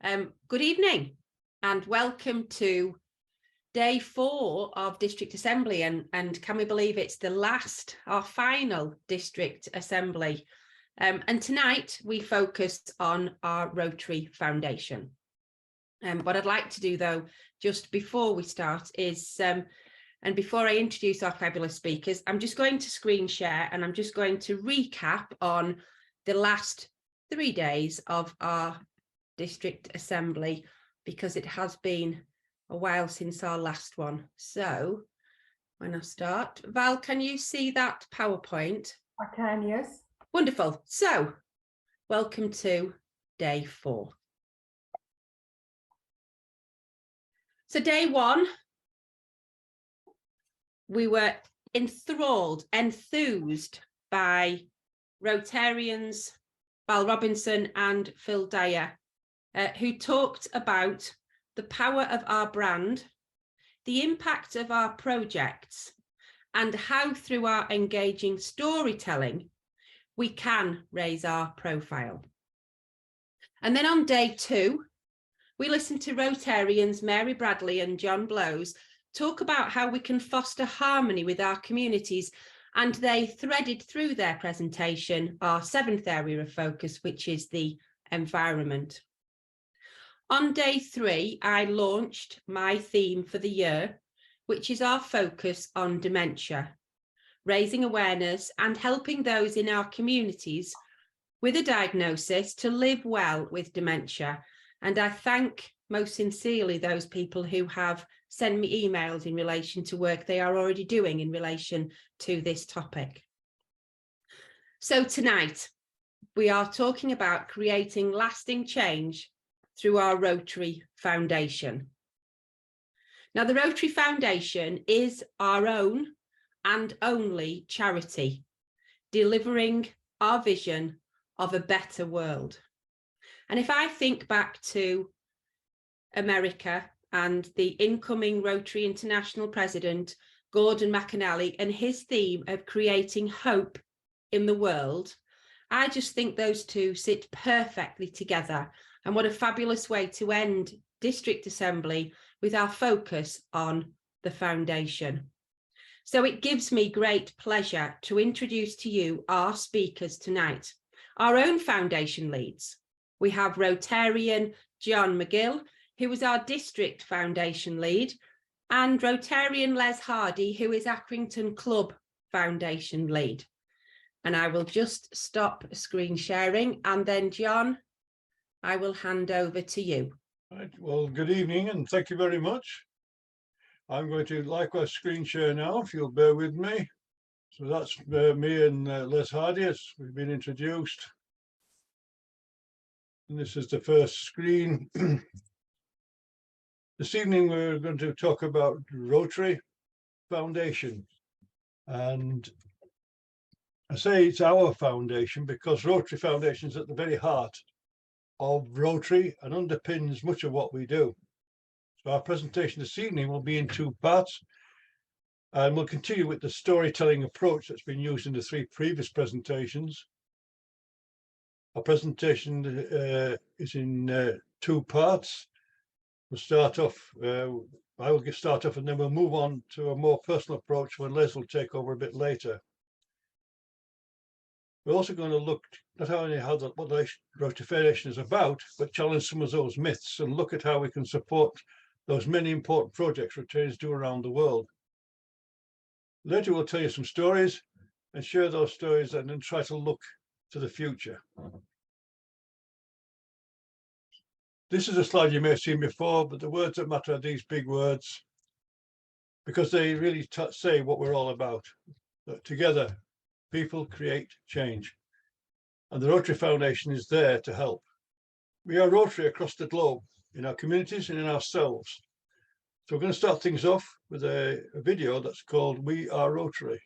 Good evening and welcome to day 4 of District Assembly, and can we believe it's the last, our final District Assembly. And tonight we focus on our Rotary Foundation. What I'd like to do though, just before we start is, and before I introduce our fabulous speakers, I'm just going to screen share and I'm just going to recap on the last 3 days of our District Assembly, because it has been a while since our last one. So when I start, Val, can you see that PowerPoint? I can, yes. Wonderful. So welcome to day 4. So day 1, we were enthralled, enthused by Rotarians, Val Robinson and Phil Dyer, who talked about the power of our brand, the impact of our projects, and how through our engaging storytelling, we can raise our profile. And then on day 2, we listened to Rotarians Mary Bradley and John Blows talk about how we can foster harmony with our communities, and they threaded through their presentation our 7th area of focus, which is the environment. On day 3, I launched my theme for the year, which is our focus on dementia, raising awareness and helping those in our communities with a diagnosis to live well with dementia. And I thank most sincerely those people who have sent me emails in relation to work they are already doing in relation to this topic. So tonight, we are talking about creating lasting change through our Rotary Foundation. Now, the Rotary Foundation is our own and only charity, delivering our vision of a better world. And if I think back to America and the incoming Rotary International President, Gordon McAnally, and his theme of creating hope in the world, I just think those two sit perfectly together. And what a fabulous way to end District Assembly with our focus on the foundation. So it gives me great pleasure to introduce to you our speakers tonight, our own foundation leads. We have Rotarian John McGill, who is our District Foundation lead, and Rotarian Les Hardy, who is Accrington Club Foundation lead. And I will just stop screen sharing, and then John, I will hand over to you. Right. Well, good evening and thank you very much. I'm going to likewise screen share now, if you'll bear with me. So that's me and Les Hardy, as we've been introduced. And this is the first screen. This evening we're going to talk about Rotary Foundation. And I say it's our foundation because Rotary Foundation is at the very heart of Rotary and underpins much of what we do. So our presentation this evening will be in 2 parts, and we'll continue with the storytelling approach that's been used in the 3 previous presentations. Our presentation is in 2 parts. We'll start off, I will start off and then we'll move on to a more personal approach when Les will take over a bit later. We're also going to look not only what the Rotary Foundation is about, but challenge some of those myths and look at how we can support those many important projects Rotarians do around the world. Later we'll tell you some stories and share those stories and then try to look to the future. This is a slide you may have seen before, but the words that matter are these big words, because they really say what we're all about. That together, people create change. And the Rotary Foundation is there to help. We are Rotary across the globe, in our communities and in ourselves. So we're going to start things off with a video that's called We Are Rotary.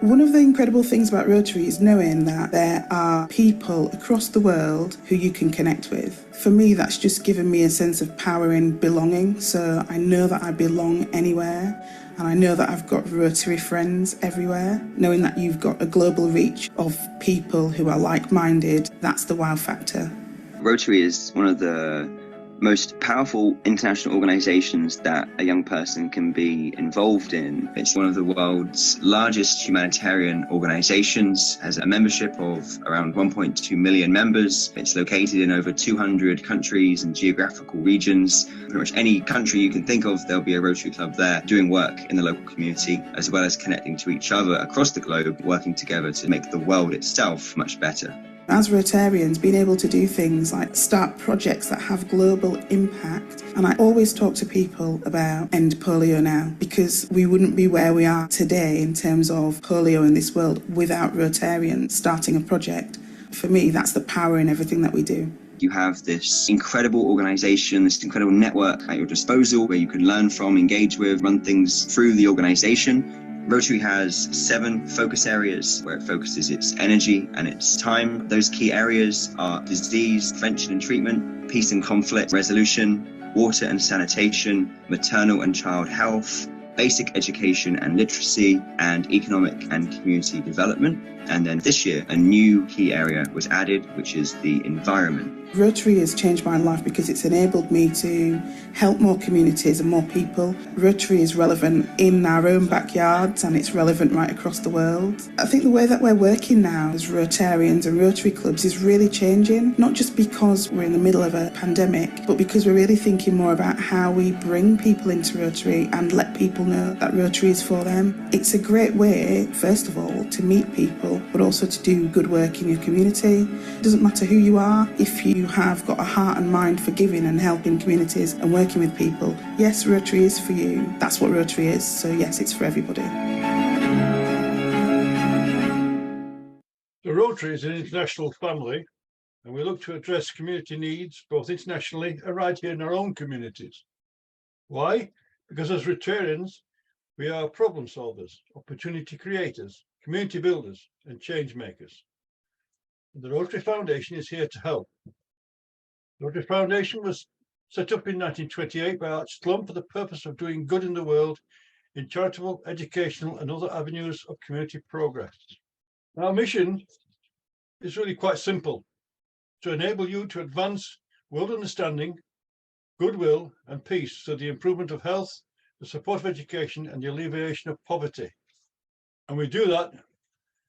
One of the incredible things about Rotary is knowing that there are people across the world who you can connect with. For me, that's just given me a sense of power and belonging. So I know that I belong anywhere. And I know that I've got Rotary friends everywhere. Knowing that you've got a global reach of people who are like-minded, that's the wow factor. Rotary is one of the most powerful international organizations that a young person can be involved in. It's one of the world's largest humanitarian organizations, has a membership of around 1.2 million members. It's located in over 200 countries and geographical regions. Pretty much any country you can think of, there'll be a Rotary Club there doing work in the local community, as well as connecting to each other across the globe, working together to make the world itself much better. As Rotarians, being able to do things like start projects that have global impact. And I always talk to people about End Polio Now, because we wouldn't be where we are today in terms of polio in this world without Rotarians starting a project. For me, that's the power in everything that we do. You have this incredible organization, this incredible network at your disposal where you can learn from, engage with, run things through the organization. Rotary has 7 focus areas where it focuses its energy and its time. Those key areas are disease prevention and treatment, peace and conflict resolution, water and sanitation, maternal and child health, basic education and literacy, and economic and community development. And then this year, a new key area was added, which is the environment. Rotary has changed my life because it's enabled me to help more communities and more people. Rotary is relevant in our own backyards and it's relevant right across the world. I think the way that we're working now as Rotarians and Rotary clubs is really changing, not just because we're in the middle of a pandemic, but because we're really thinking more about how we bring people into Rotary and let people know that Rotary is for them. It's a great way, first of all, to meet people, but also to do good work in your community. It doesn't matter who you are, if you have got a heart and mind for giving and helping communities and working with people. Yes, Rotary is for you. That's what Rotary is. So yes, it's for everybody. The Rotary is an international family, and we look to address community needs both internationally and right here in our own communities. Why? Because as Rotarians, we are problem solvers, opportunity creators, community builders, and change makers. The Rotary Foundation is here to help. The Rotary Foundation was set up in 1928 by Arch Slum for the purpose of doing good in the world in charitable, educational, and other avenues of community progress. Our mission is really quite simple: to enable you to advance world understanding, goodwill, and peace through the improvement of health, the support of education, and the alleviation of poverty. And we do that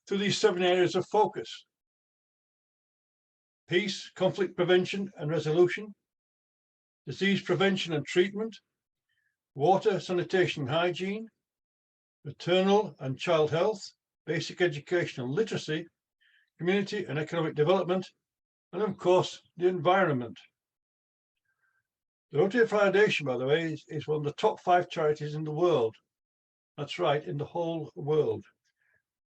through these 7 areas of focus: peace, conflict prevention and resolution, disease prevention and treatment, water, sanitation and hygiene, maternal and child health, basic education and literacy, community and economic development, and of course, the environment. The Rotary Foundation, by the way, is one of the top 5 charities in the world. That's right, in the whole world.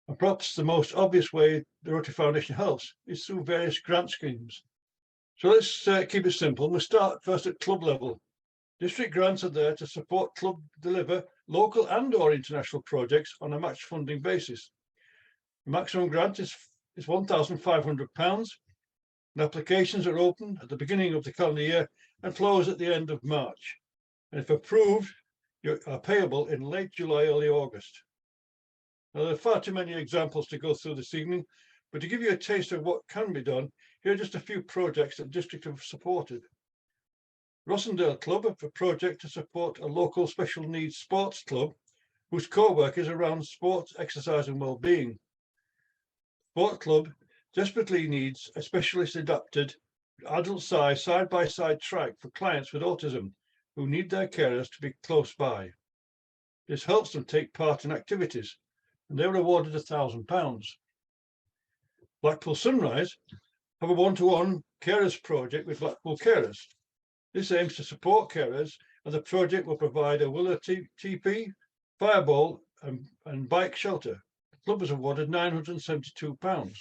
And perhaps the most obvious way the Rotary Foundation helps is through various grant schemes. So let's keep it simple. We'll start first at club level. District grants are there to support club deliver local and or international projects on a match funding basis. The maximum grant is £1,500, and applications are open at the beginning of the calendar year and close at the end of March. And if approved, you are payable in late July, early August. Now, there are far too many examples to go through this evening, but to give you a taste of what can be done, here are just a few projects that district have supported. Rossendale Club have a project to support a local special needs sports club whose core work is around sports, exercise and well-being. Sport Club desperately needs a specialist adapted adult-size side-by-side track for clients with autism who need their carers to be close by. This helps them take part in activities, and they were awarded £1,000. Blackpool Sunrise have a one-to-one carers project with Blackpool Carers. This aims to support carers, and the project will provide a Willow TP, fireball, and bike shelter. The club was awarded £972.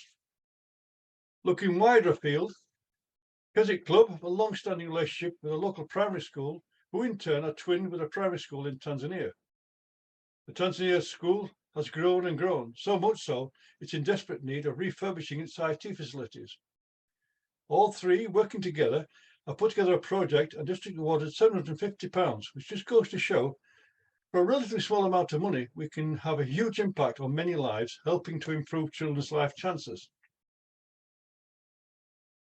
Looking wider afield, Keswick Club have a long-standing relationship with a local primary school, who in turn are twinned with a primary school in Tanzania. The Tanzania school has grown and grown, so much so it's in desperate need of refurbishing its IT facilities. All 3, working together, have put together a project and district awarded £750, which just goes to show For a relatively small amount of money, we can have a huge impact on many lives, helping to improve children's life chances.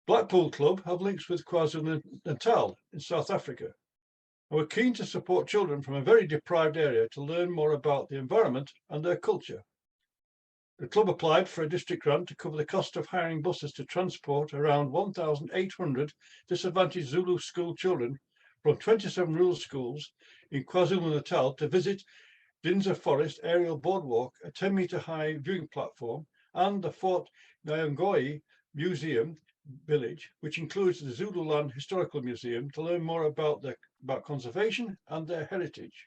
Blackpool Club have links with KwaZulu-Natal in South Africa, and we're keen to support children from a very deprived area to learn more about the environment and their culture. The club applied for a district grant to cover the cost of hiring buses to transport around 1,800 disadvantaged Zulu school children from 27 rural schools in KwaZulu-Natal to visit Dinza Forest Aerial Boardwalk, a 10-metre high viewing platform, and the Fort Nyangoi Museum Village, which includes the Zululand Historical Museum, to learn more about conservation and their heritage.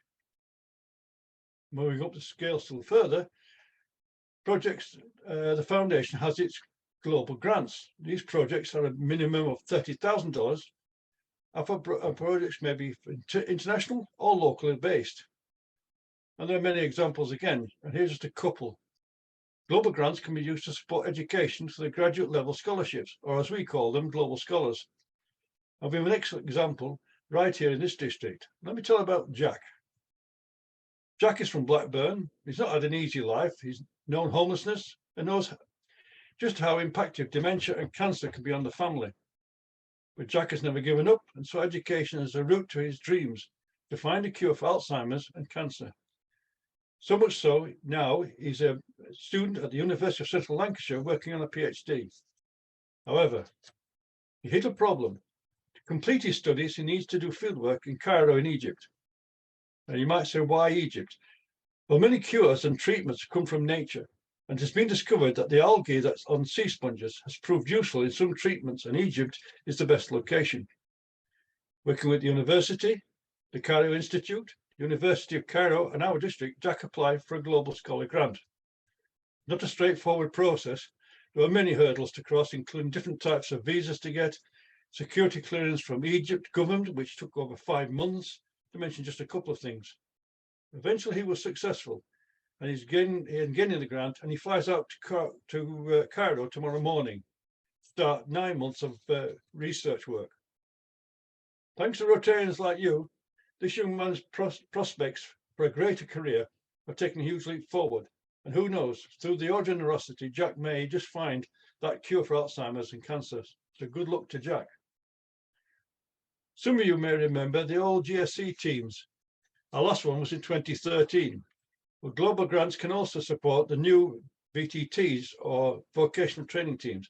Moving up the scale still further, the foundation has its global grants. These projects are a minimum of $30,000, and projects may be international or locally based. And there are many examples again, and here's just a couple. Global grants can be used to support education for the graduate level scholarships, or as we call them, global scholars. And we have an excellent example right here in this district. Let me tell you about Jack. Jack is from Blackburn. He's not had an easy life. He's known homelessness and knows just how impactful dementia and cancer can be on the family. But Jack has never given up, and saw education as a route to his dreams to find a cure for Alzheimer's and cancer. So much so, now he's a student at the University of Central Lancashire working on a PhD. However, he hit a problem. To complete his studies, he needs to do fieldwork in Cairo in Egypt. And you might say, why Egypt? Well, many cures and treatments come from nature, and it's been discovered that the algae that's on sea sponges has proved useful in some treatments, and Egypt is the best location. Working with the university, the Cairo Institute, University of Cairo, and our district, Jack applied for a Global Scholar Grant. Not a straightforward process. There were many hurdles to cross, including different types of visas to get, security clearance from Egypt government, which took over 5 months, to mention just a couple of things. Eventually, he was successful, and he's getting the grant, and he flies out to Cairo tomorrow morning, start 9 months of research work. Thanks to Rotarians like you, this young man's prospects for a greater career are taking a huge leap forward. And who knows, through your generosity, Jack may just find that cure for Alzheimer's and cancer. So good luck to Jack. Some of you may remember the old GSC teams. Our last one was in 2013. Well, global grants can also support the new VTTs, or vocational training teams,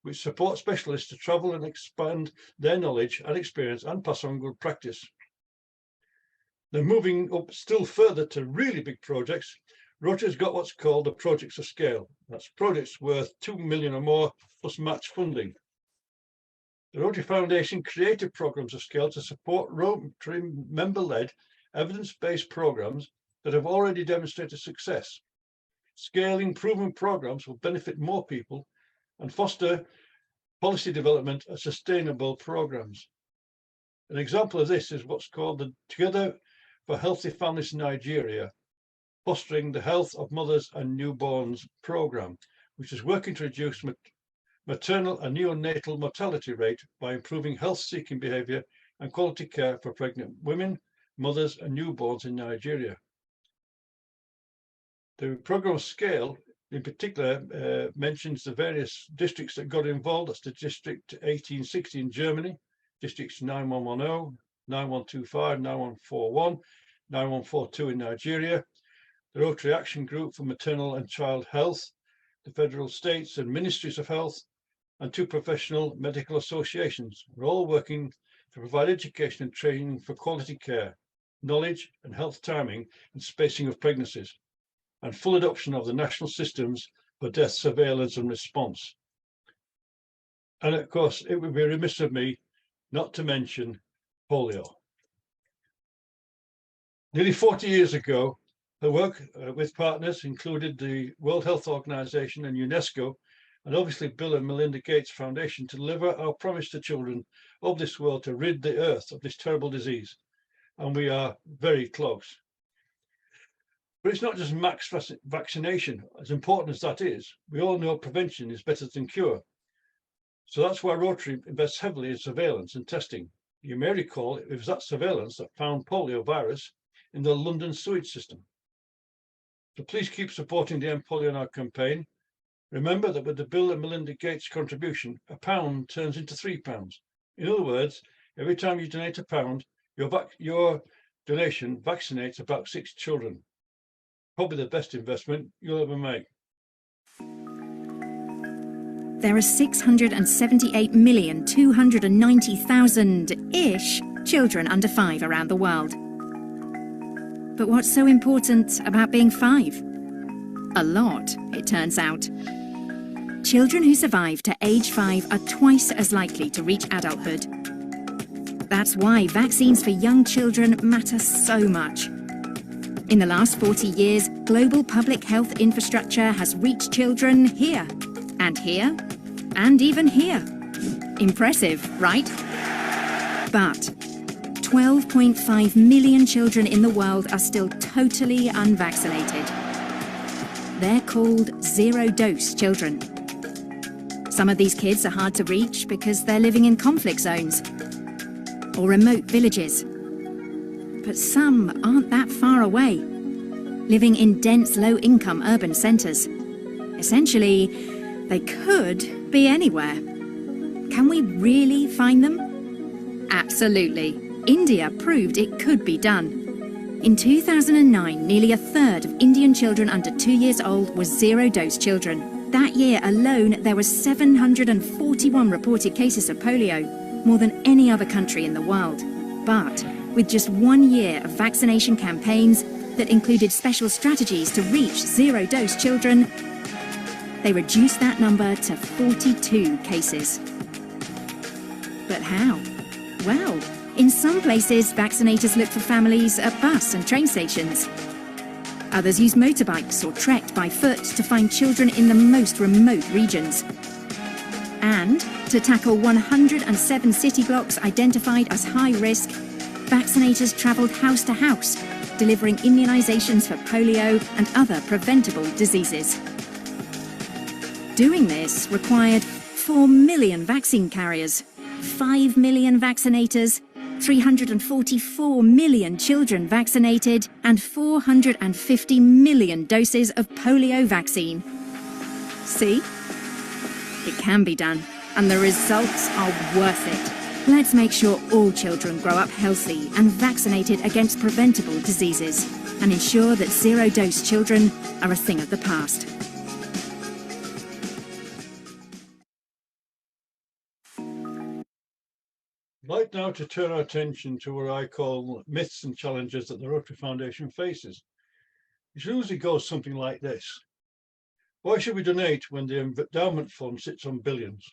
which support specialists to travel and expand their knowledge and experience and pass on good practice. Then moving up still further to really big projects, Rotary's got what's called the projects of scale. That's projects worth 2 million or more plus match funding. The Rotary Foundation created programs of scale to support Rotary member-led evidence-based programs that have already demonstrated success. Scaling proven programs will benefit more people and foster policy development of sustainable programs. An example of this is what's called the Together for Healthy Families in Nigeria, fostering the health of mothers and newborns program, which is working to reduce maternal and neonatal mortality rate by improving health-seeking behaviour and quality care for pregnant women, mothers and newborns in Nigeria. The programme scale in particular mentions the various districts that got involved. That's the District 1860 in Germany, Districts 9110, 9125, 9141, 9142 in Nigeria, the Rotary Action Group for Maternal and Child Health, the federal states and ministries of health, and 2 professional medical associations are all working to provide education and training for quality care, knowledge and health timing and spacing of pregnancies, and full adoption of the national systems for death surveillance and response. And of course, it would be remiss of me not to mention polio. Nearly 40 years ago, the work with partners included the World Health Organization and UNESCO, and obviously Bill and Melinda Gates Foundation, to deliver our promise to children of this world to rid the earth of this terrible disease. And we are very close. But it's not just max vaccination. As important as that is, we all know prevention is better than cure. So that's why Rotary invests heavily in surveillance and testing. You may recall it was that surveillance that found polio virus in the London sewage system. So please keep supporting the End Polio Now campaign. Remember that with the Bill and Melinda Gates contribution, £1 turns into £3. In other words, every time you donate £1, your donation vaccinates about 6 children. Probably the best investment you'll ever make. There are 678,290,000-ish children under 5 around the world. But what's so important about being 5? A lot, it turns out. Children who survive to age 5 are twice as likely to reach adulthood. That's why vaccines for young children matter so much. In the last 40 years, global public health infrastructure has reached children here, and even here. Impressive, right? But 12.5 million children in the world are still totally unvaccinated. They're called zero-dose children. Some of these kids are hard to reach because they're living in conflict zones or remote villages. But some aren't that far away, living in dense low-income urban centres. Essentially, they could be anywhere. Can we really find them? Absolutely. India proved it could be done. In 2009, nearly a third of Indian children under 2 years old were zero-dose children. That year alone, there were 741 reported cases of polio, more than any other country in the world. But with just 1 year of vaccination campaigns that included special strategies to reach zero-dose children, they reduced that number to 42 cases. But how? Well, in some places, vaccinators look for families at bus and train stations. Others use motorbikes or trekked by foot to find children in the most remote regions. And to tackle 107 city blocks identified as high risk, vaccinators travelled house to house, delivering immunisations for polio and other preventable diseases. Doing this required 4 million vaccine carriers, 5 million vaccinators, 344 million children vaccinated, and 450 million doses of polio vaccine. See? It can be done, and the results are worth it. Let's make sure all children grow up healthy and vaccinated against preventable diseases, and ensure that zero-dose children are a thing of the past. I'd like now to turn our attention to what I call myths and challenges that the Rotary Foundation faces. It usually goes something like this. Why should we donate when the endowment fund sits on billions?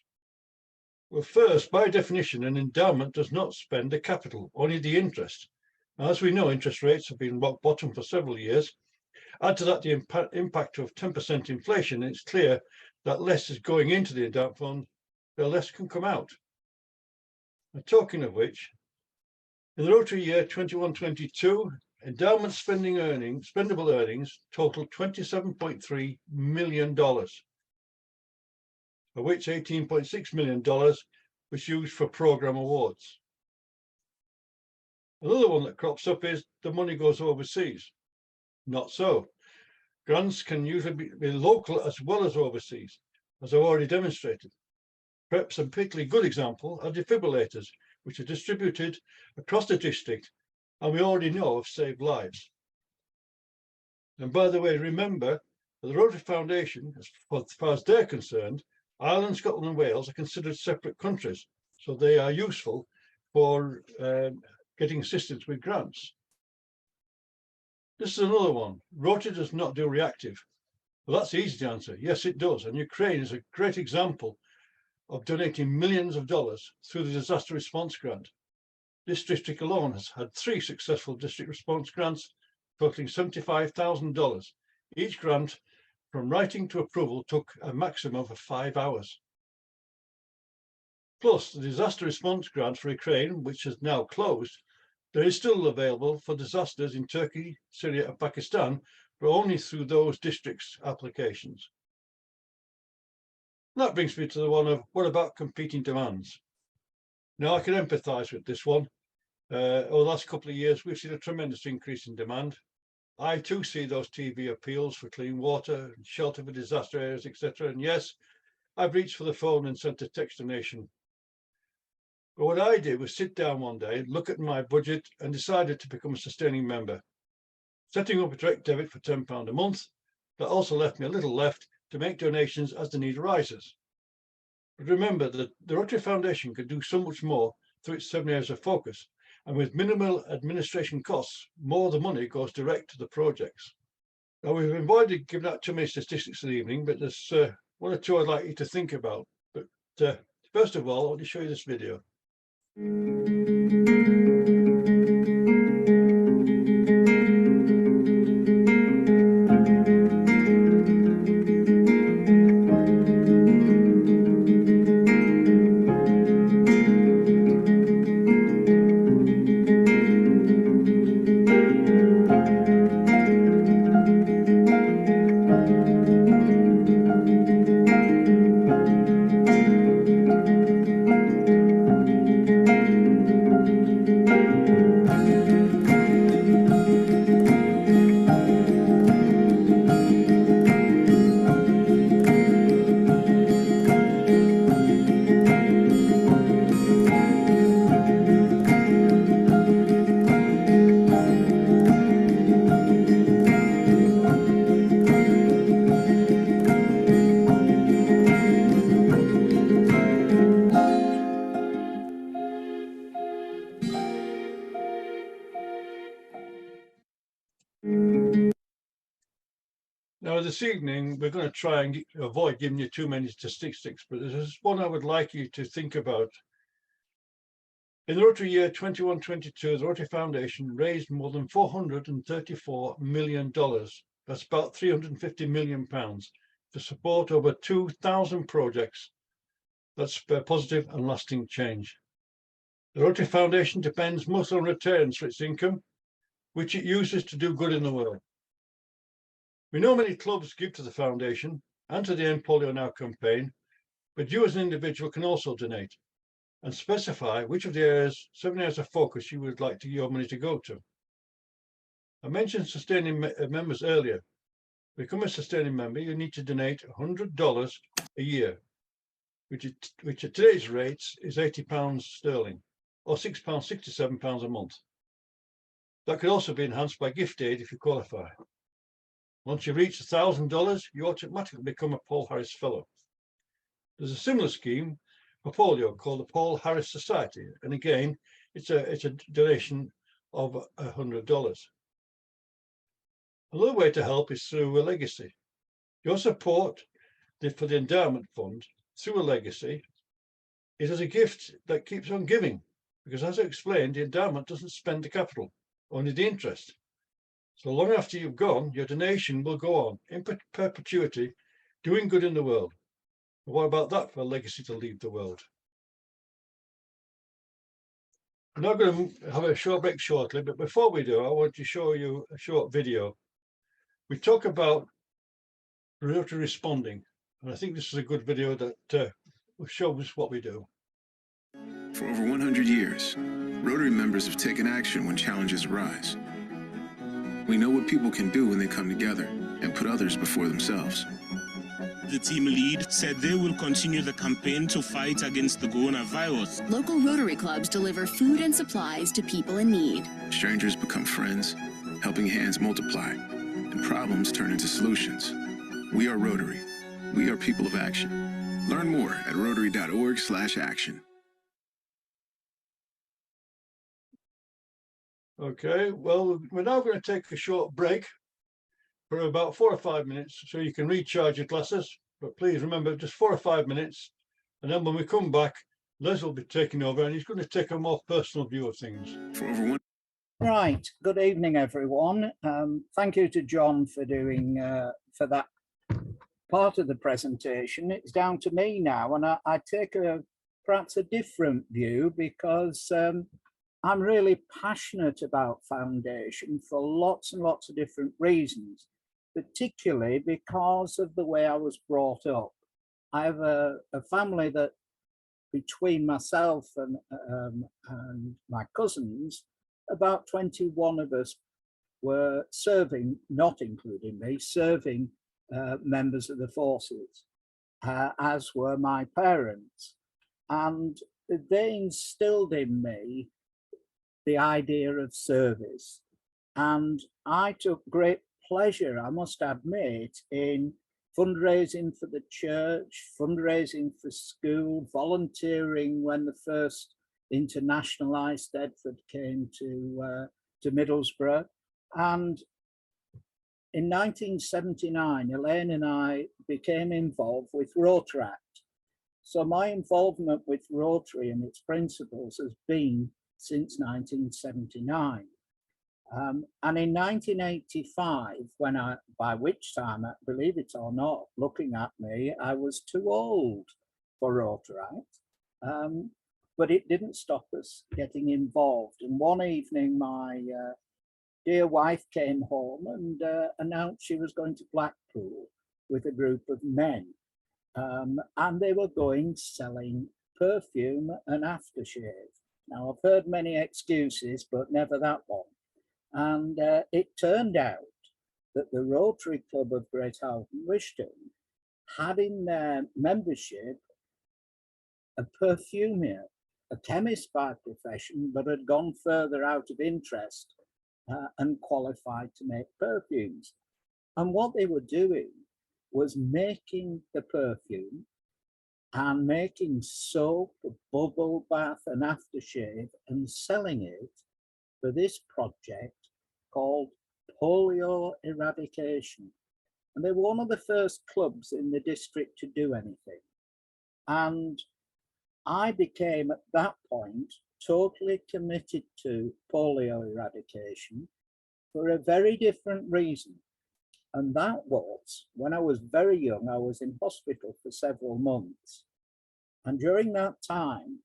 Well, first, by definition, an endowment does not spend the capital, only the interest. Now, as we know, interest rates have been rock bottom for several years. Add to that the impact of 10% inflation, and it's clear that less is going into the endowment fund, the less can come out. And talking of which, in the Rotary year 21-22, endowment spendable earnings totaled $27.3 million, of which $18.6 million was used for programme awards. Another one that crops up is the money goes overseas. Not so. Grants can usually be local as well as overseas, as I've already demonstrated. Perhaps a particularly good example are defibrillators, which are distributed across the district, and we already know have saved lives. And by the way, remember that the Rotary Foundation, as far as they're concerned, Ireland, Scotland and Wales are considered separate countries, so they are useful for getting assistance with grants. This is another one. Rotary does not do reactive. Well, that's easy to answer. Yes, it does. And Ukraine is a great example of donating millions of dollars through the disaster response grant. This district alone has had 3 successful district response grants totaling $75,000. Each grant from writing to approval took a maximum of 5 hours. Plus, the disaster response grant for Ukraine, which is now closed, there is still available for disasters in Turkey, Syria and Pakistan, but only through those districts' applications. That brings me to the one of, what about competing demands? Now, I can empathise with this one. Over the last couple of years, we've seen a tremendous increase in demand. I too see those TV appeals for clean water, shelter for disaster areas, etc. And yes, I've reached for the phone and sent a text donation. But what I did was sit down one day, look at my budget, and decided to become a sustaining member, setting up a direct debit for £10 a month. That also left me a little left to make donations as the need arises. But remember that the Rotary Foundation can do so much more through its 7 areas of focus, and with minimal administration costs, more of the money goes direct to the projects. Now, we've avoided giving out too many statistics this evening, but there's one or two I'd like you to think about. But first of all, I want to show you this video. Now, this evening, we're going to try and avoid giving you too many statistics, but there's one I would like you to think about. In the Rotary year 21-22, the Rotary Foundation raised more than $434 million. That's about £350 million to support over 2,000 projects that spur positive and lasting change. The Rotary Foundation depends mostly on returns for its income, which it uses to do good in the world. We know many clubs give to the foundation and to the End Polio Now campaign, but you as an individual can also donate and specify which of the 7 areas of focus you would like your money to go to. I mentioned sustaining members earlier. To become a sustaining member, you need to donate $100 a year, which at today's rates is £80 sterling, or £6.67 a month. That could also be enhanced by gift aid if you qualify. Once you reach $1,000, you automatically become a Paul Harris Fellow. There's a similar scheme for polio called the Paul Harris Society, and again, it's a donation of $100. Another way to help is through a legacy. Your support for the endowment fund through a legacy is as a gift that keeps on giving, because as I explained, the endowment doesn't spend the capital, only the interest. So long after you've gone, your donation will go on in perpetuity, doing good in the world. And what about that for a legacy to leave the world? I'm now going to have a short break shortly, but before we do, I want to show you a short video. We talk about Rotary responding, and I think this is a good video that shows what we do. For over 100 years, Rotary members have taken action when challenges arise. We know what people can do when they come together and put others before themselves. The team lead said they will continue the campaign to fight against the coronavirus. Local Rotary clubs deliver food and supplies to people in need. Strangers become friends, helping hands multiply, and problems turn into solutions. We are Rotary. We are people of action. Learn more at rotary.org/action. Okay, well, we're now going to take a short break for about 4 or 5 minutes so you can recharge your glasses. But please remember, just 4 or 5 minutes. And then when we come back, Les will be taking over and he's going to take a more personal view of things. For over one. Right, good evening, everyone. Thank you to John for doing for that part of the presentation. It's down to me now, and I take perhaps a different view because I'm really passionate about foundation for lots and lots of different reasons, particularly because of the way I was brought up. I have a family that between myself and my cousins, about 21 of us were serving, not including me, serving members of the forces, as were my parents. And they instilled in me the idea of service. And I took great pleasure, I must admit, in fundraising for the church, fundraising for school, volunteering when the first international Eisteddfod came to Middlesbrough. And in 1979, Elaine and I became involved with Rotaract. So my involvement with Rotary and its principles has been since 1979. And in 1985, by which time, believe it or not, looking at me, I was too old for Rotaract, but it didn't stop us getting involved. And one evening, my dear wife came home and announced she was going to Blackpool with a group of men. And they were going selling perfume and aftershave. Now, I've heard many excuses, but never that one. And it turned out that the Rotary Club of Great Houghton Wishton had in their membership a perfumier, a chemist by profession, but had gone further out of interest and qualified to make perfumes. And what they were doing was making the perfume and making soap, bubble bath and aftershave and selling it for this project called polio eradication. And they were one of the first clubs in the district to do anything. And I became at that point totally committed to polio eradication for a very different reason. And that was, when I was very young, I was in hospital for several months. And during that time,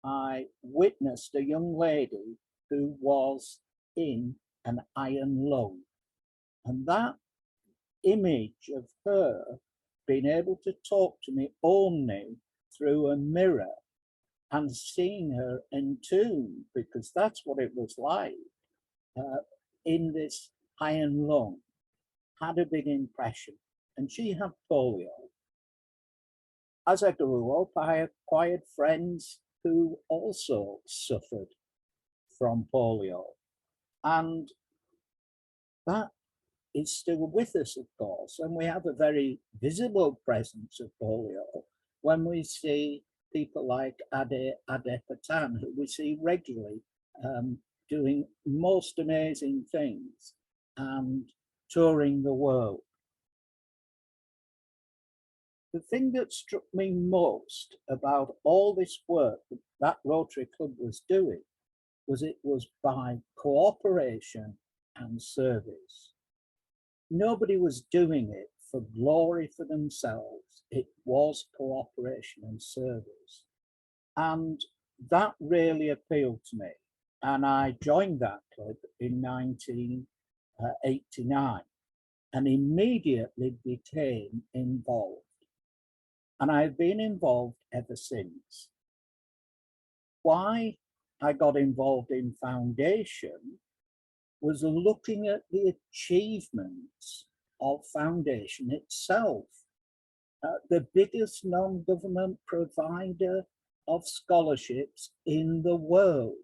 I witnessed a young lady who was in an iron lung. And that image of her being able to talk to me only through a mirror and seeing her entombed, because that's what it was like, in this iron lung, had a big impression. And she had polio. As I grew up, I acquired friends who also suffered from polio. And that is still with us, of course. And we have a very visible presence of polio when we see people like Ade Patan, who we see regularly doing most amazing things and touring the world. The thing that struck me most about all this work that Rotary Club was doing was it was by cooperation and service. Nobody was doing it for glory for themselves. It was cooperation and service. And that really appealed to me. And I joined that club in 1989 and immediately became involved. And I've been involved ever since. Why I got involved in foundation was looking at the achievements of foundation itself. The biggest non-government provider of scholarships in the world,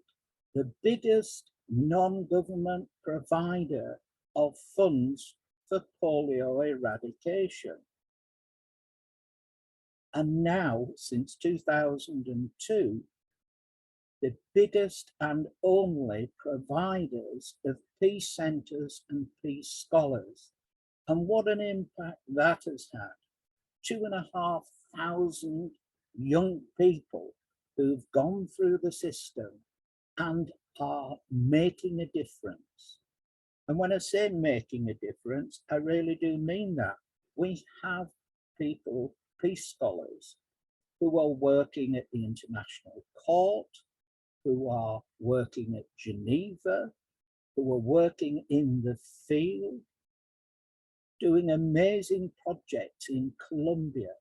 the biggest non-government provider of funds for polio eradication. And now, since 2002, the biggest and only providers of peace centres and peace scholars. And what an impact that has had. 2,500 young people who've gone through the system and are making a difference. And when I say making a difference, I really do mean that. We have people, peace scholars, who are working at the International Court, who are working at Geneva, who are working in the field, doing amazing projects in Colombia.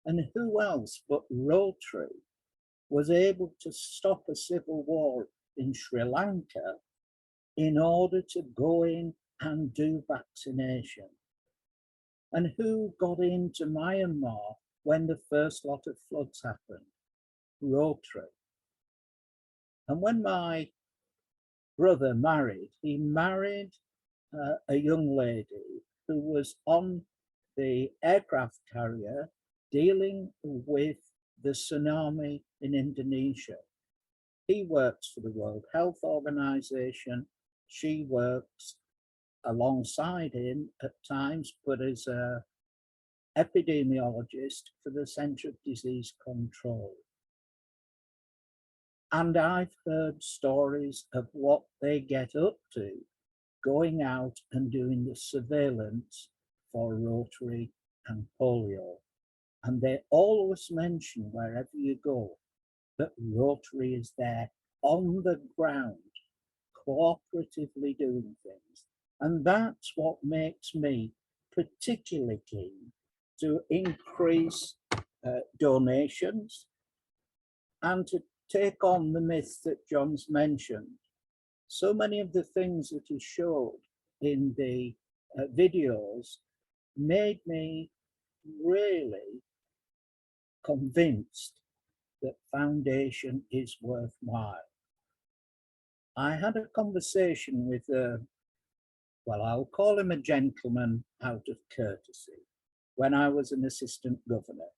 And who else but Rotary was able to stop a civil war in Sri Lanka in order to go in and do vaccination? And who got into Myanmar when the first lot of floods happened? Rotary. And when my brother married, he married a young lady who was on the aircraft carrier dealing with the tsunami in Indonesia. He works for the World Health Organization. She works alongside him at times, but as an epidemiologist for the Centre of Disease Control. And I've heard stories of what they get up to going out and doing the surveillance for Rotary and polio. And they always mention wherever you go that Rotary is there on the ground, cooperatively doing things. And that's what makes me particularly keen to increase donations and to take on the myth that John's mentioned. So many of the things that he showed in the videos made me really convinced that foundation is worthwhile. I had a conversation with well, I'll call him a gentleman out of courtesy, when I was an assistant governor.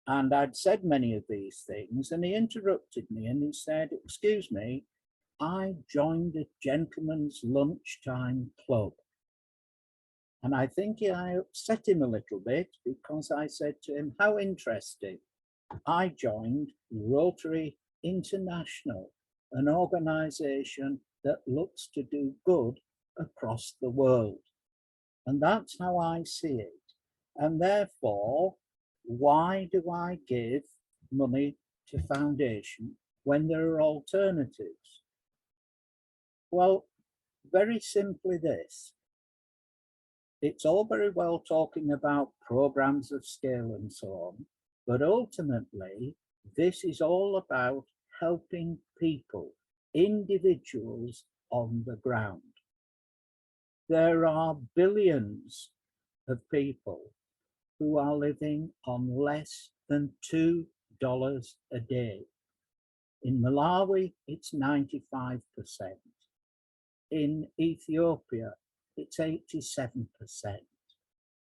And I'd said many of these things, and he interrupted me and he said, "Excuse me, I joined a gentleman's lunchtime club." And I think I upset him a little bit because I said to him, "How interesting. I joined Rotary International, an organization that looks to do good across the world." And that's how I see it. And therefore, why do I give money to foundation when there are alternatives? Well, very simply this. It's all very well talking about programs of scale and so on, but ultimately, this is all about helping people, individuals on the ground. There are billions of people who are living on less than $2 a day. In Malawi, it's 95%. In Ethiopia, it's 87%.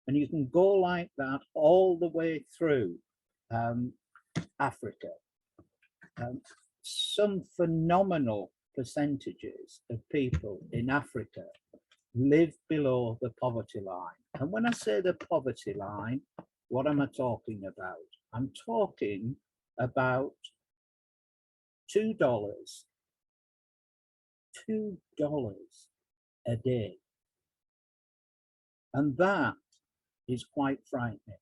And you can go like that all the way through Africa. Some phenomenal percentages of people in Africa live below the poverty line. And when I say the poverty line, what am I talking about? I'm talking about $2 a day. And that is quite frightening.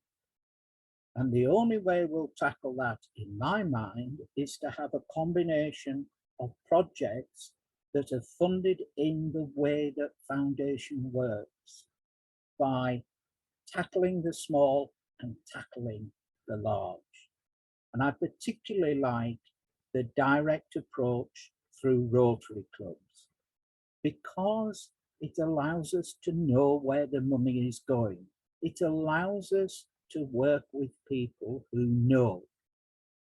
And the only way we'll tackle that, in my mind, is to have a combination of projects that are funded in the way that foundation works, by tackling the small and tackling the large. And I particularly like the direct approach through Rotary clubs, because it allows us to know where the money is going. It allows us to work with people who know.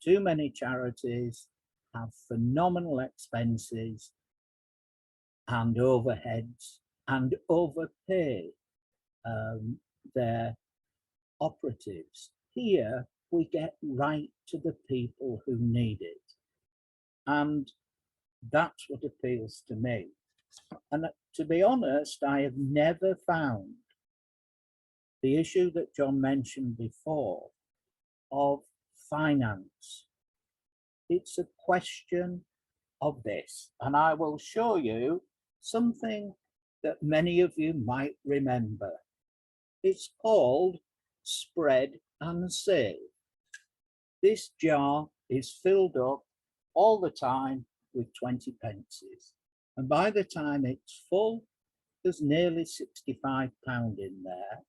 Too many charities have phenomenal expenses and overheads and overpay their operatives. Here, we get right to the people who need it. And that's what appeals to me. And to be honest, I have never found the issue that John mentioned before of finance. It's a question of this, and I will show you something that many of you might remember. It's called Spread and Save. This jar is filled up all the time with 20 pences. And by the time it's full, there's nearly £65 in there.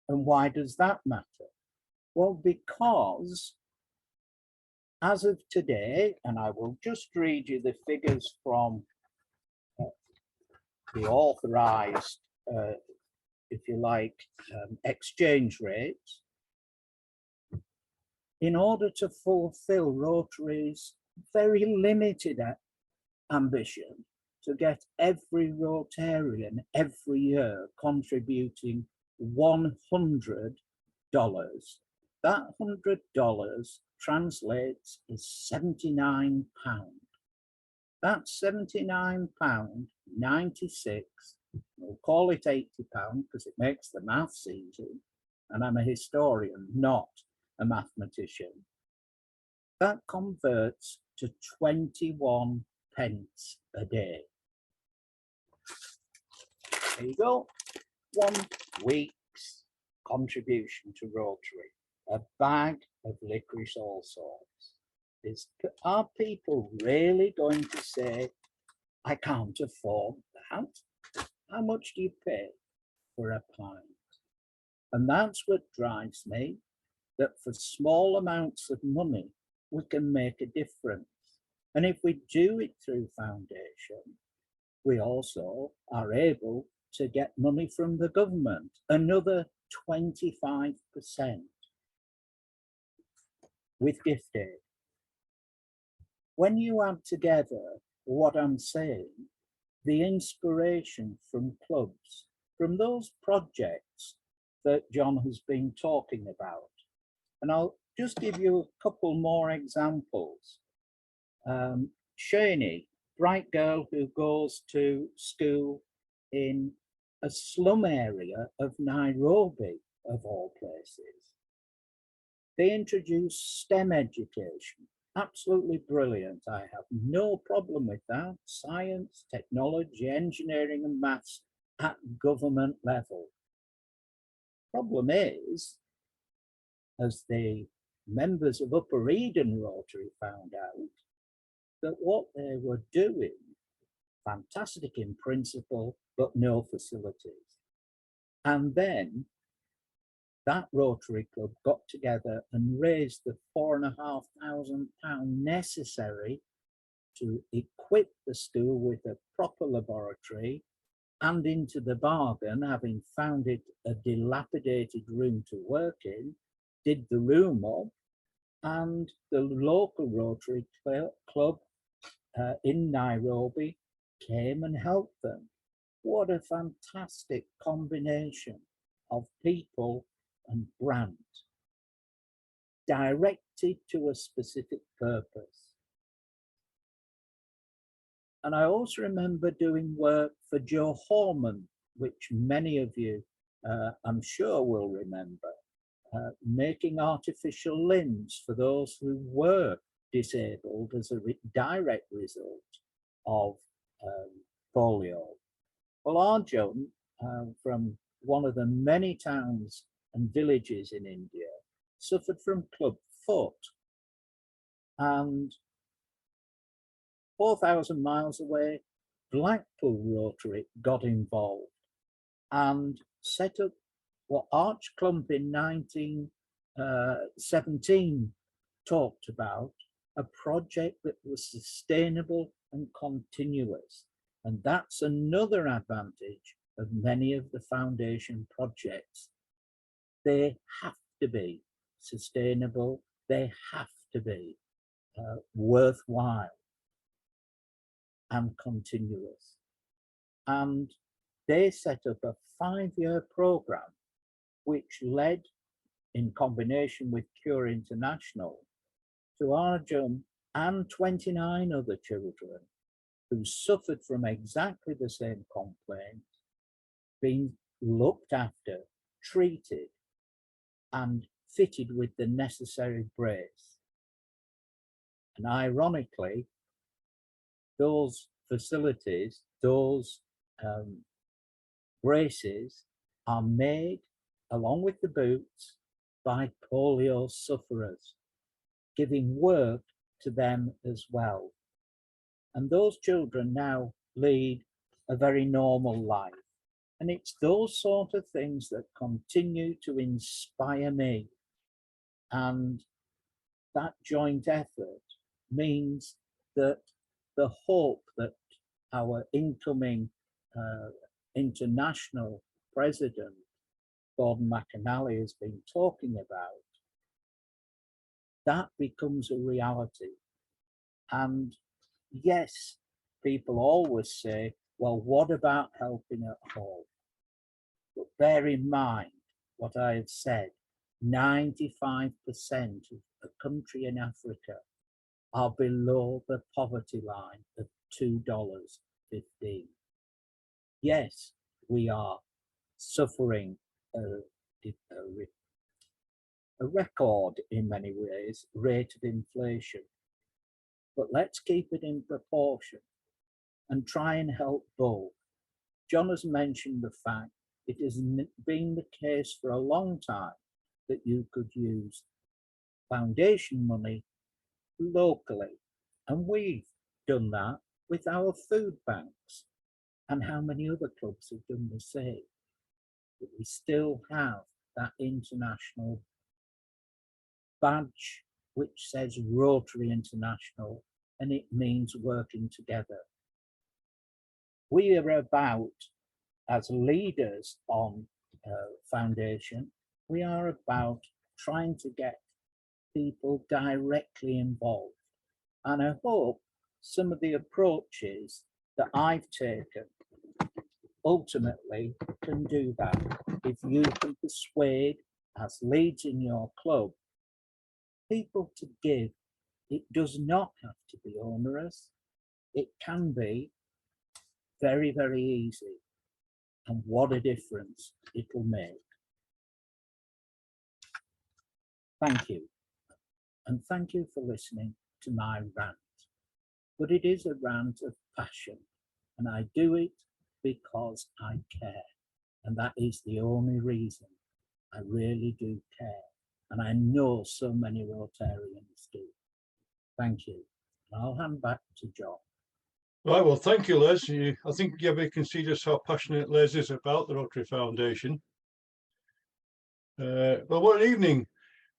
And why does that matter? Well, because as of today, and I will just read you the figures from the authorized, if you like, exchange rates, in order to fulfill Rotary's very limited ambition to get every Rotarian every year contributing $100, that $100 translates as £79. That's £79.96. We'll call it £80 because it makes the maths easy. And I'm a historian, not a mathematician. That converts to 21 pence a day. There you go. 1 week's contribution to Rotary. A bag of licorice all sorts. Are people really going to say, I can't afford that? How much do you pay for a pint? And that's what drives me, that for small amounts of money, we can make a difference. And if we do it through foundation, we also are able to get money from the government, another 25% with gift aid. When you add together what I'm saying, the inspiration from clubs, from those projects that John has been talking about, and I'll just give you a couple more examples. Shani, bright girl who goes to school in a slum area of Nairobi, of all places. They introduce STEM education. Absolutely brilliant. I have no problem with that. Science, technology, engineering and maths at government level. Problem is, as the members of Upper Eden Rotary found out, that what they were doing, fantastic in principle, but no facilities. And then that Rotary Club got together and raised the £4,500 necessary to equip the school with a proper laboratory, and into the bargain, having found it a dilapidated room to work in, did the room up, and the local Rotary Club in Nairobi came and helped them. What a fantastic combination of people and brand, directed to a specific purpose. And I also remember doing work for Joe Horman, which many of you, I'm sure, will remember, making artificial limbs for those who were disabled as a direct result of polio. Well, Arjun, from one of the many towns and villages in India, suffered from club foot, and 4,000 miles away, Blackpool Rotary got involved and set up what Arch Clump in 1917 talked about, a project that was sustainable and continuous. And that's another advantage of many of the foundation projects. They have to be sustainable, they have to be worthwhile and continuous. And they set up a 5-year program which led, in combination with Cure International, to Arjun and 29 other children who suffered from exactly the same complaint, being looked after, treated, and fitted with the necessary brace. And ironically, those facilities, those braces are made, along with the boots, by polio sufferers, giving work to them as well. And those children now lead a very normal life. And it's those sort of things that continue to inspire me And that joint effort means that the hope that our incoming international president, Gordon McInally, has been talking about, that becomes a reality. And yes, people always say, well, what about helping at home? But bear in mind what I have said, 95% of the country in Africa are below the poverty line of $2.15. Yes, we are suffering a record in many ways rate of inflation, but let's keep it in proportion and try and help both. John has mentioned the fact it has been the case for a long time that you could use foundation money locally, and we've done that with our food banks, and how many other clubs have done the same. But we still have that international badge which says Rotary International, and it means working together. We are about, as leaders on foundation, we are about trying to get people directly involved. And I hope some of the approaches that I've taken ultimately can do that. If you can persuade, as leads in your club, people to give, it does not have to be onerous. It can be very, very easy. And what a difference it'll make. Thank you. And thank you for listening to my rant. But it is a rant of passion, and I do it because I care. And that is the only reason. I really do care. And I know so many Rotarians do. Thank you. I'll hand back to John. Right, well, thank you, Les. I think everybody can see just how passionate Les is about the Rotary Foundation. Well, one evening,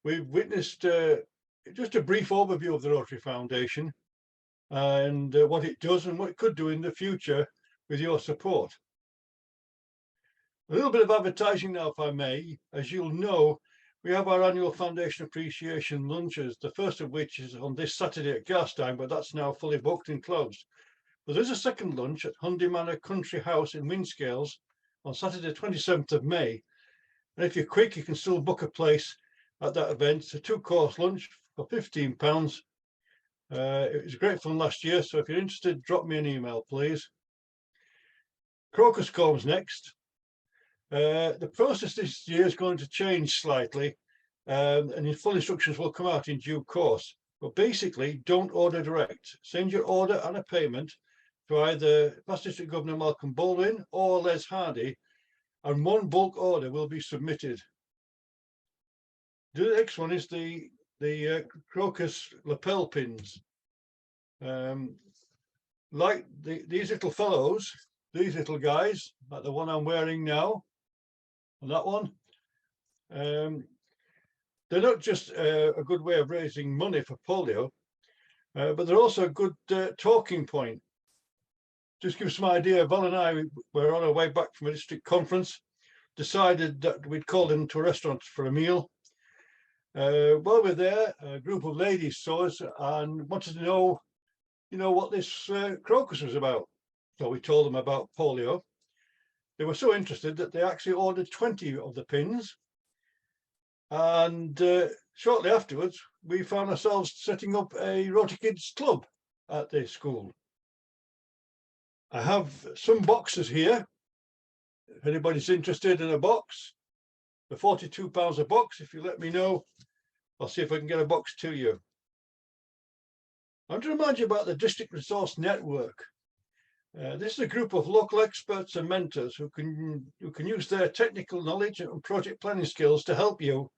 we've witnessed just a brief overview of the Rotary Foundation and what it does and what it could do in the future with your support. A little bit of advertising now, if I may. As you'll know, we have our annual Foundation Appreciation Lunches, the first of which is on this Saturday at Garstang, but that's now fully booked and closed. But there's a second lunch at Hundy Manor Country House in Windscales on Saturday, 27th of May. And if you're quick, you can still book a place at that event. It's a 2-course lunch for £15. It was great fun last year, so if you're interested, drop me an email, please. Crocus Combs next. The process this year is going to change slightly, and full instructions will come out in due course. But basically, don't order direct. Send your order and a payment to either Past District Governor Malcolm Baldwin or Les Hardy, and one bulk order will be submitted. The next one is the Crocus lapel pins. Like these little fellows, these little guys, like the one I'm wearing now, and that one, they're not just a good way of raising money for polio, but they're also a good talking point. Just give some idea, Val and I were on our way back from a district conference, decided that we'd call into a restaurant for a meal. While we're there, a group of ladies saw us and wanted to know, what this crocus was about. So we told them about polio. They were so interested that they actually ordered 20 of the pins. And shortly afterwards, we found ourselves setting up a Rotary Kids Club at the school. I have some boxes here. If anybody's interested in a box, they're £42 a box. If you let me know, I'll see if I can get a box to you. I want to remind you about the District Resource Network. This is a group of local experts and mentors who can use their technical knowledge and project planning skills to help you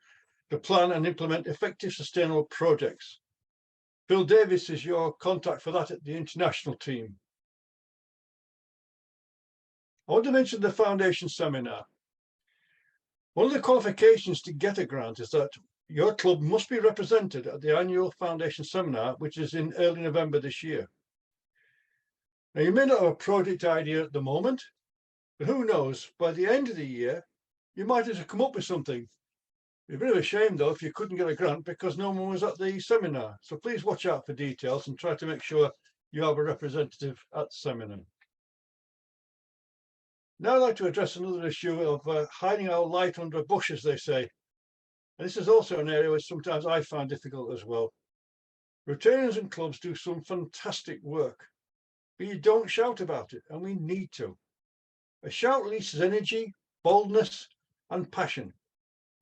to plan and implement effective sustainable projects. Phil Davis is your contact for that at the international team. I want to mention the foundation seminar. One of the qualifications to get a grant is that your club must be represented at the annual foundation seminar, which is in early November this year. Now, you may not have a project idea at the moment, but who knows, by the end of the year, you might have come up with something. It'd be a bit of a shame, though, if you couldn't get a grant because no one was at the seminar. So please watch out for details and try to make sure you have a representative at the seminar. Now I'd like to address another issue of hiding our light under a bush, as they say. And this is also an area which sometimes I find difficult as well. Rotarians and clubs do some fantastic work, but you don't shout about it, and we need to. A shout releases energy, boldness, and passion.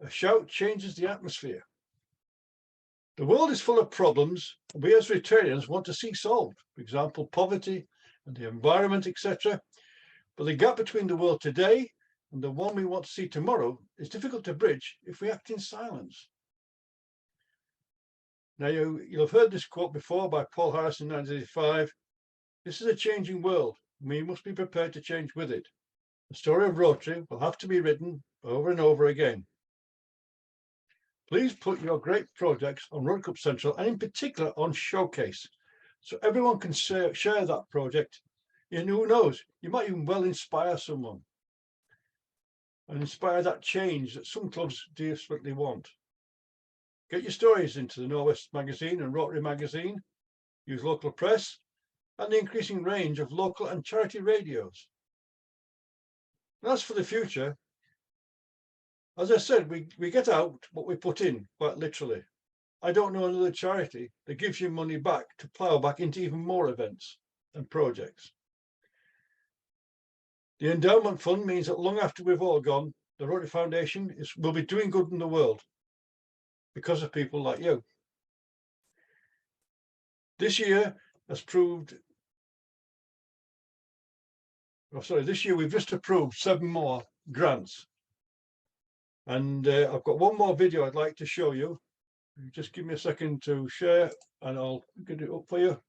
A shout changes the atmosphere. The world is full of problems we as Rotarians want to see solved, for example, poverty and the environment, etc. But the gap between the world today and the one we want to see tomorrow is difficult to bridge if we act in silence. Now, you'll have heard this quote before by Paul Harris in 1985. This is a changing world. We must be prepared to change with it. The story of Rotary will have to be written over and over again. Please put your great projects on Rotary Club Central, and in particular on Showcase, so everyone can share that project. And who knows, you might even well inspire someone and inspire that change that some clubs desperately want. Get your stories into the Norwest Magazine and Rotary Magazine, use local press and the increasing range of local and charity radios. And as for the future, as I said, we get out what we put in, quite literally. I don't know another charity that gives you money back to plough back into even more events and projects. The endowment fund means that long after we've all gone, the Rotary Foundation will be doing good in the world because of people like you. This year has proved, this year we've just approved 7 more grants. And I've got one more video I'd like to show you. Just give me a second to share and I'll get it up for you.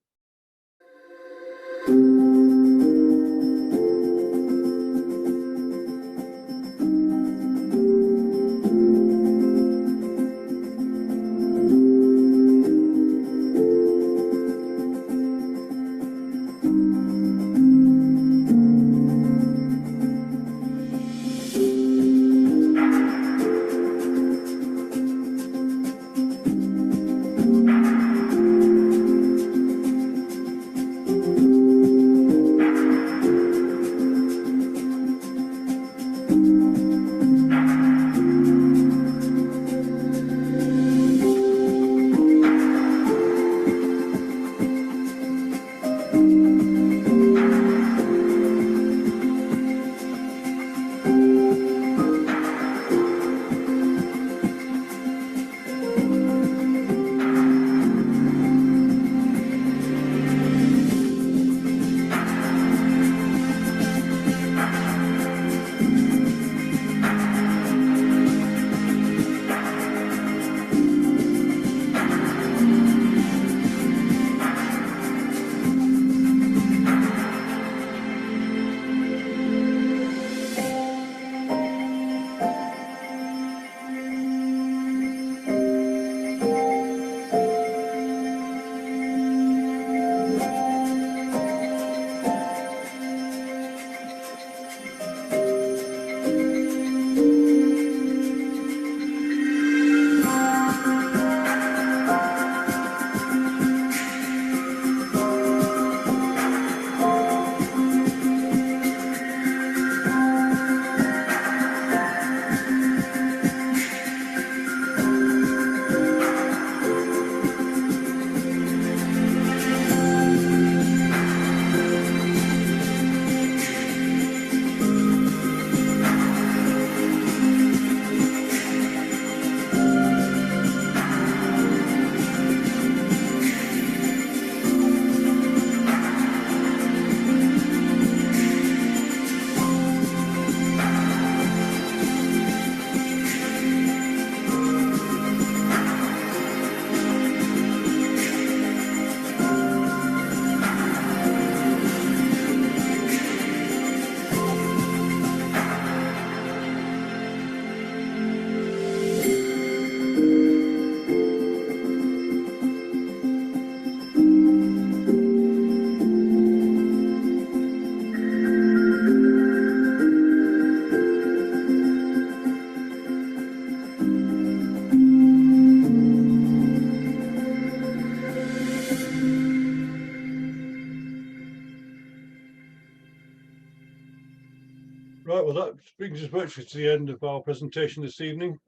Right, well, that brings us virtually to the end of our presentation this evening.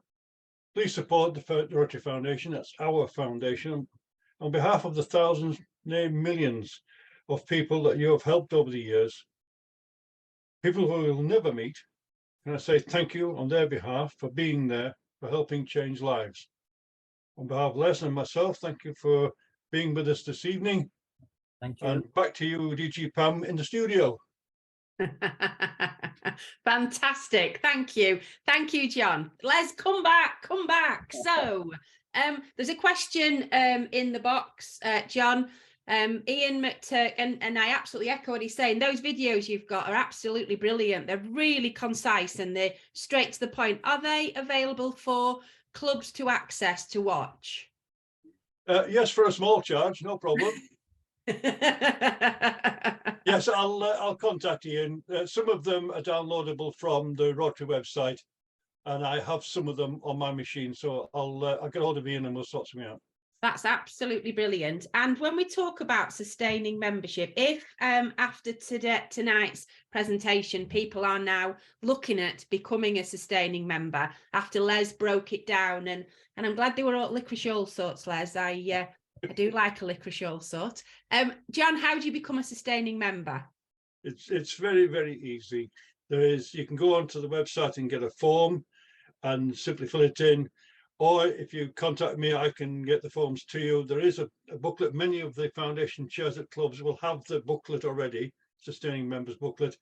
Please support the Rotary Foundation. That's our foundation. On behalf of the thousands, nay, millions of people that you have helped over the years, people who we'll never meet, can I say thank you on their behalf for being there, for helping change lives. On behalf of Les and myself, thank you for being with us this evening. Thank you. And back to you, DG Pam, in the studio. Fantastic. Thank you. Thank you, John. Les, come back. So there's a question in the box, John. Ian McTurk, and I absolutely echo what he's saying. Those videos you've got are absolutely brilliant. They're really concise and they're straight to the point. Are they available for clubs to access to watch? Yes, for a small charge, no problem. Yes, I'll contact Ian. Some of them are downloadable from the Rotary website, and I have some of them on my machine. So I'll get hold of Ian and we'll sort something out. That's absolutely brilliant. And when we talk about sustaining membership, if after tonight's presentation, people are now looking at becoming a sustaining member after Les broke it down, and I'm glad they were all licorice all sorts, Les. I do like a licorice all sort. John, how do you become a sustaining member? It's very, very easy. You can go onto the website and get a form and simply fill it in. Or if you contact me, I can get the forms to you. There is a booklet. Many of the foundation chairs at clubs will have the booklet already, sustaining members booklet.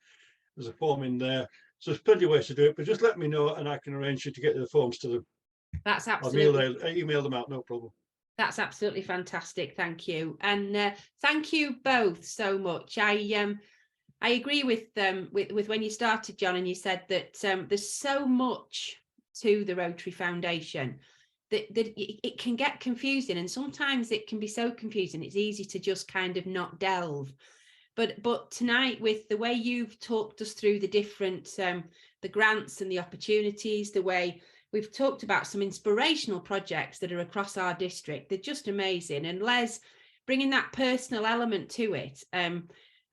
There's a form in there. So there's plenty of ways to do it, but just let me know and I can arrange you to get the forms to them. That's absolutely. I'll email them out, no problem. That's absolutely fantastic. Thank you. And thank you both so much. I agree with when you started, John, and you said that there's so much to the Rotary Foundation that it can get confusing, and sometimes it can be so confusing it's easy to just kind of not delve. But tonight, with the way you've talked us through the different the grants and the opportunities, the way we've talked about some inspirational projects that are across our district, they're just amazing. And Les, bringing that personal element to it,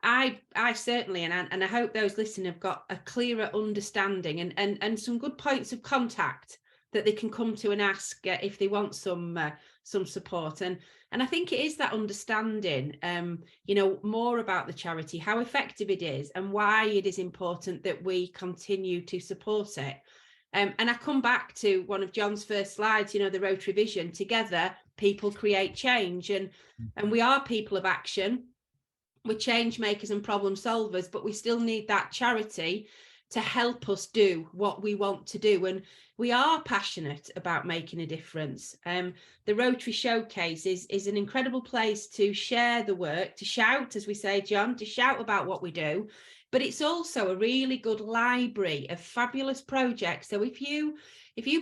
I certainly, and I hope those listening have got a clearer understanding and some good points of contact that they can come to and ask if they want some support. And I think it is that understanding, more about the charity, how effective it is, and why it is important that we continue to support it. And I come back to one of John's first slides, the Rotary Vision. Together, people create change, and we are people of action. We're change makers and problem solvers, but we still need that charity to help us do what we want to do. And we are passionate about making a difference. The Rotary Showcase is an incredible place to share the work, to shout, as we say, John, to shout about what we do. But it's also a really good library of fabulous projects. So if you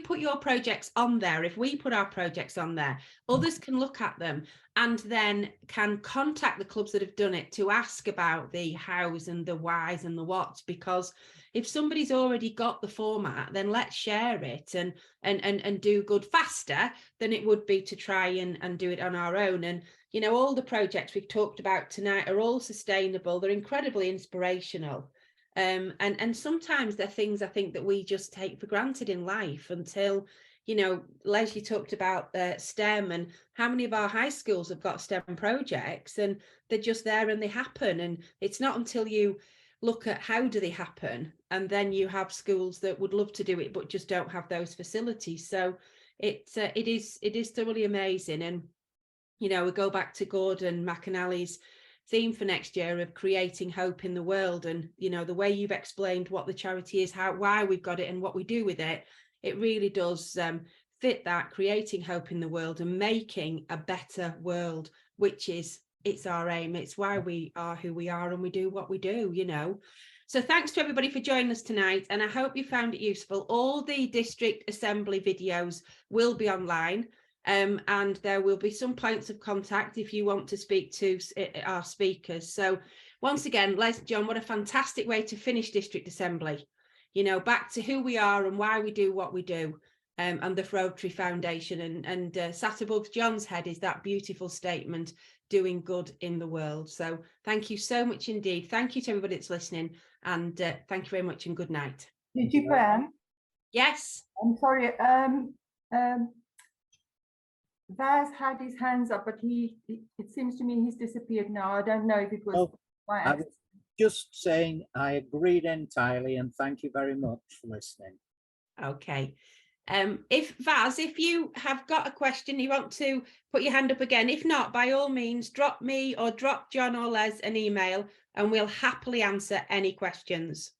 put your projects on there, if we put our projects on there, others can look at them and then can contact the clubs that have done it to ask about the hows and the whys and the whats. Because if somebody's already got the format, then let's share it and do good faster than it would be to try and do it on our own. And all the projects we've talked about tonight are all sustainable. They're incredibly inspirational. And sometimes they're things I think that we just take for granted in life until, Les, you talked about STEM, and how many of our high schools have got STEM projects, and they're just there and they happen. And it's not until you look at how do they happen, and then you have schools that would love to do it but just don't have those facilities. So it is thoroughly amazing. And we go back to Gordon McAnally's theme for next year of creating hope in the world, and the way you've explained what the charity is, why we've got it and what we do with it, it really does fit that, creating hope in the world and making a better world, which it's our aim. It's why we are who we are and we do what we do. So thanks to everybody for joining us tonight, and I hope you found it useful. All the district assembly videos will be online. And there will be some points of contact if you want to speak to our speakers. So once again, Les, John, what a fantastic way to finish District Assembly. Back to who we are and why we do what we do, and the Rotary Foundation. And sat above John's head is that beautiful statement, doing good in the world. So thank you so much indeed. Thank you to everybody that's listening. And thank you very much and good night. Did you, Pam? Yes. I'm sorry. Vaz had his hands up, but it seems to me he's disappeared now. I don't know if it was by I was just saying I agreed entirely, and thank you very much for listening. Okay. If Vaz, if you have got a question, you want to put your hand up again. If not, by all means, drop me or drop John or Les an email and we'll happily answer any questions.